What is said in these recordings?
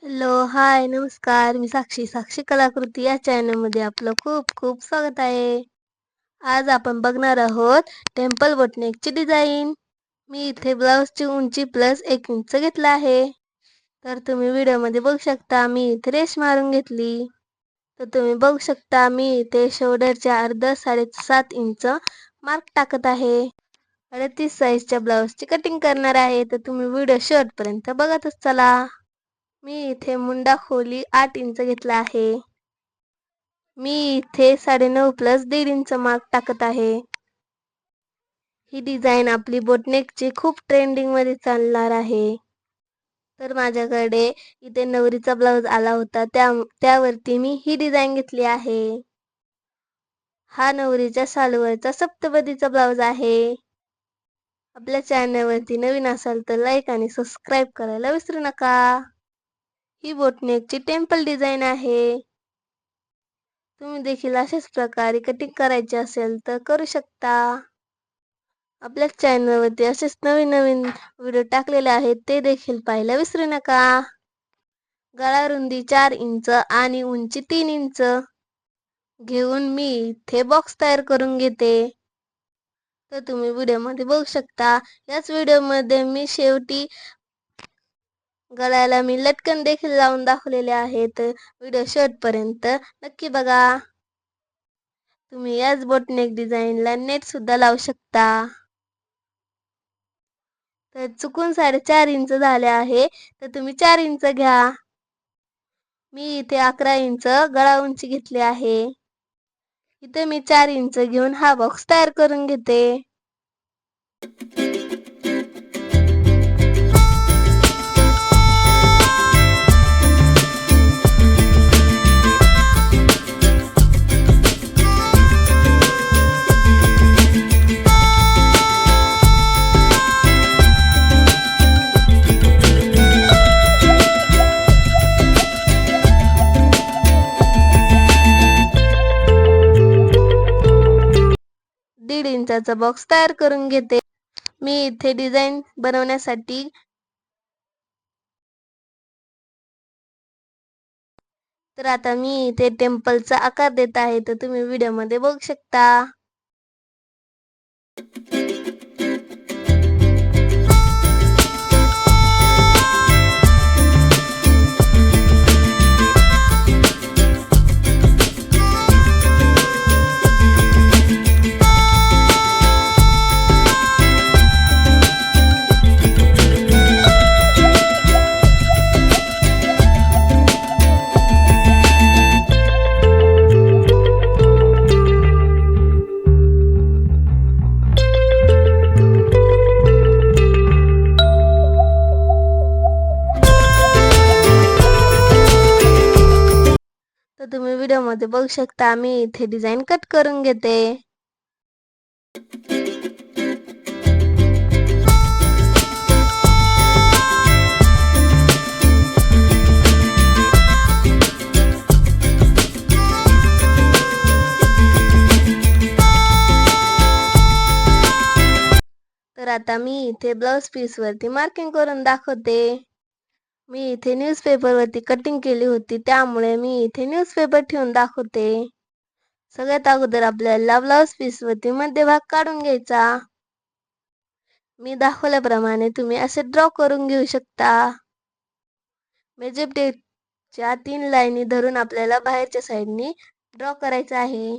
Hello, हाय, नमस्कार. मी साक्षी कलाकृती या चॅनलमध्ये आपलं खूप खूप स्वागत आहे. आज आपण बघणार आहोत टेम्पल बोटनेकची डिझाईन. मी इथे ब्लाऊजची उंची प्लस 1 इंच घेतला आहे. तर तुम्ही व्हिडिओमध्ये बघू शकता मी इथे रेष मारून घेतली. तर तुम्ही बघू शकता मी इथे शोल्डरच्या अर्ध 7.5 इंच मार्क टाकत आहे. 38 साईजच्या ब्लाऊजची कटिंग करणार आहे. तर तुम्ही व्हिडिओ शेवटपर्यंत बघतच चला. मी इथे मुंडा खोली 8 इंच घेतला आहे. मी इथे 9.5 प्लस 1.5 इंच मार्क टाकत आहे. ही डिझाईन आपली बोटनेकची खूप ट्रेंडिंग मध्ये चालणार आहे. तर माझ्याकडे इथे नवरीचा ब्लाऊज आला होता, त्यावरती मी ही डिझाईन घेतली आहे. हा नवरीच्या शालूवरचा सप्तपदीचा ब्लाऊज आहे. आपल्या चॅनलवरती नवीन असाल तर लाईक आणि सबस्क्राईब करायला विसरू नका. ही बोटनेकची टेम्पल डिझाईन आहे. तुम्ही देखील अशाच प्रकारे कटिंग करायची असेल तर करू शकता. आपल्या चॅनलवरती असेच नवीन व्हिडिओ टाकलेले आहेत, ते देखील पाहायला विसरू नका. गळा रुंदी 4 इंच आणि उंची 3 इंच घेऊन मी इथे बॉक्स तयार करून घेते. तर तुम्ही व्हिडिओमध्ये बघू शकता. याच व्हिडिओमध्ये मी शेवटी गळ्याला मी लटकन देखील लावून दाखवलेले आहेत. व्हिडिओ शेवटपर्यंत नक्की बघा. तुम्ही याच बोटनेक डिझाईनला नेट सुद्धा लावू शकता. तर चुकून 4.5 इंच झाले आहे, तर तुम्ही 4 इंच घ्या. मी इथे 11 इंच गळा उंची घेतली आहे. इथे मी 4 इंच घेऊन हा बॉक्स तयार करून घेते. दीड इंचाचा बॉक्स तयार करून घेते. मी इथे डिझाईन बनवण्यासाठी तर आता मी इथे टेम्पलचा आकार देत आहे, तर तुम्ही व्हिडिओमध्ये बघू शकता. तर तुम्ही व्हिडिओमध्ये बघू शकता मी इथे डिझाईन कट करून घेते. तर आता मी इथे ब्लाउज पीस वरती मार्किंग करून दाखवते. मी इथे न्यूजपेपरवरती कटिंग केली होती, त्यामुळे मी इथे न्यूजपेपर ठेवून दाखवते. सगळ्यात अगोदर आपल्याला ब्लाउज पीस वरती मध्यभाग काढून घ्यायचा. मी दाखवल्याप्रमाणे तुम्ही असे ड्रॉ करून घेऊ शकता. मेजर टेपच्या 3 लाईनी धरून आपल्याला बाहेरच्या साईडनी ड्रॉ करायचा आहे.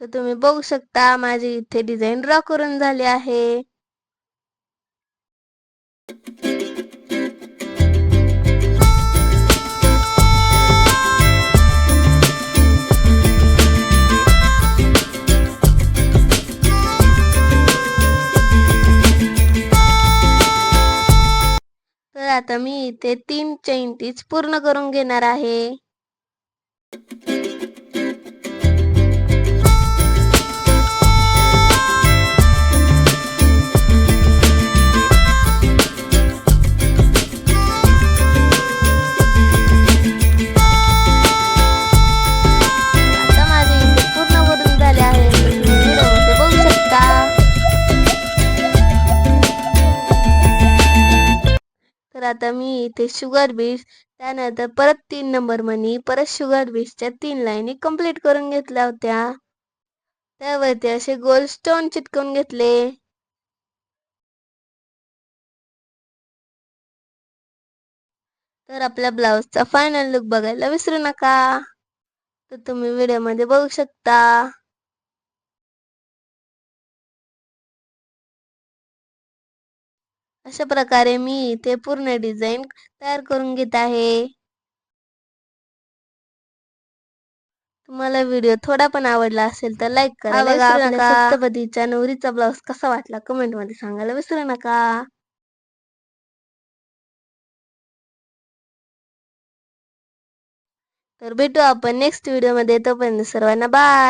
तर तुम्ही बघू शकता माझी इथे डिझाईन ड्रॉ करून झाली आहे. तर आता मी इथे 3 चेन स्टिच पूर्ण करून घेणार आहे. आता मी इथे शुगर बीट्स, त्यानंतर परत 3 नंबर मनी, परत शुगर बीट्सच्या 3 लाईनी कंप्लीट करून घेतल्या होत्या. त्यावरती असे गोल स्टोन चिटकवून घेतले. तर आपल्या ब्लाउजचा फायनल लुक बघायला विसरू नका. तर तुम्ही व्हिडिओमध्ये बघू शकता. अशा प्रकारे मी इथे पूर्ण डिझाईन तयार करून घेत आहे. तुम्हाला व्हिडिओ थोडा पण आवडला असेल तर लाईक करायला विसरू नका. सप्तपदीच्या नवरीचा ब्लाउज कसा वाटला कमेंटमध्ये सांगायला विसरू नका. तर भेटू आपण नेक्स्ट व्हिडिओमध्ये. तोपर्यंत सर्वांना बाय.